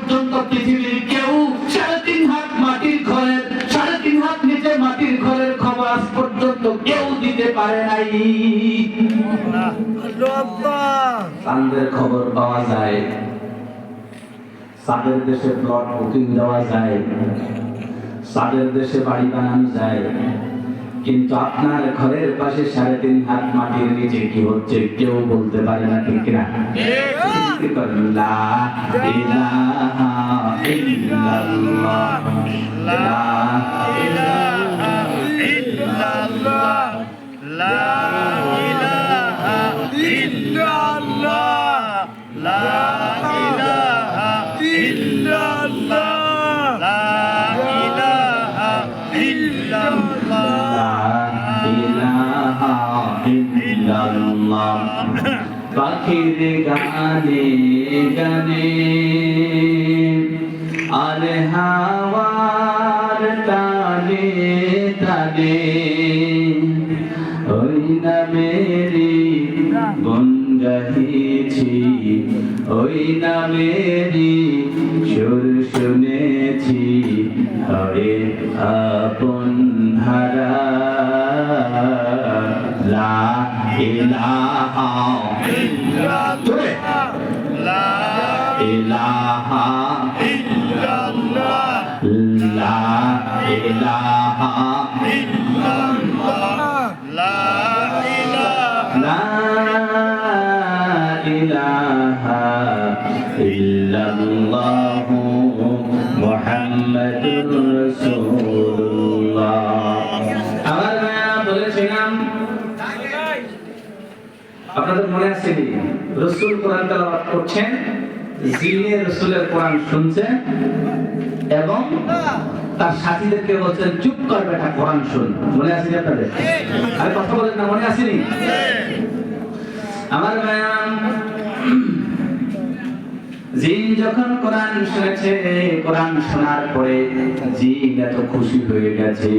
পর্যন্ত পৃথিবীর কেউ 3.5 হাত মাটির ঘরের 3.5 হাত নিচে মাটির ঘরের খবর আজ পর্যন্ত কেউ দিতে পারে নাই। চাঁদের খবর পাওয়া যায়, চাঁদের দেশে প্লট বুকিং দেওয়া যায়, চাঁদের দেশে বাড়ি বানানো যায়, কিন্তু আপনার ঘরের পাশে 3.5 হাত মাটির নিচে কি হচ্ছে কেউ বলতে পারে না, ঠিক কিনা? লা ইলাহা ইল্লাল্লাহ, লা ইলাহা ইল্লাল্লাহ, লা ইলাহা ইল্লাল্লাহ, লা ইলাহা ইল্লাল্লাহ, লা ইলাহা ইল্লাল্লাহ। পাখির গানে গানে আর হাওয়ার টানে টানে ওই নামেরই গুণ গাহিছি, ওই নামেরই সুর শুনেছি, হরে আপন হারা। লা ইলাহা ইল্লাল্লাহ, লা ইলাহা ইল্লাল্লাহ, লা ইলাহা ইল্লাল্লাহ, লা ইলাহা ইল্লাল্লাহ মুহাম্মাদুর রাসূলুল্লাহ। আমার ভাইরা বলেছিলাম, আপনাদের মনে আছে রাসূল কোরআন তেলাওয়াত করছেন, জিনে রাসূলের কোরআন শুনছেন এবং তার সাথীদেরকে বলছেন চুপ কর বেটা কোরআন শুন। মনে আছে আপনাদের? আরে কথা বলেন না, মনে আসেনি? আমার ভাইরা, জিন যখন কোরআন শুনেছে, কোরআন শোনার পরে জিন এত খুশি হয়ে গেছে,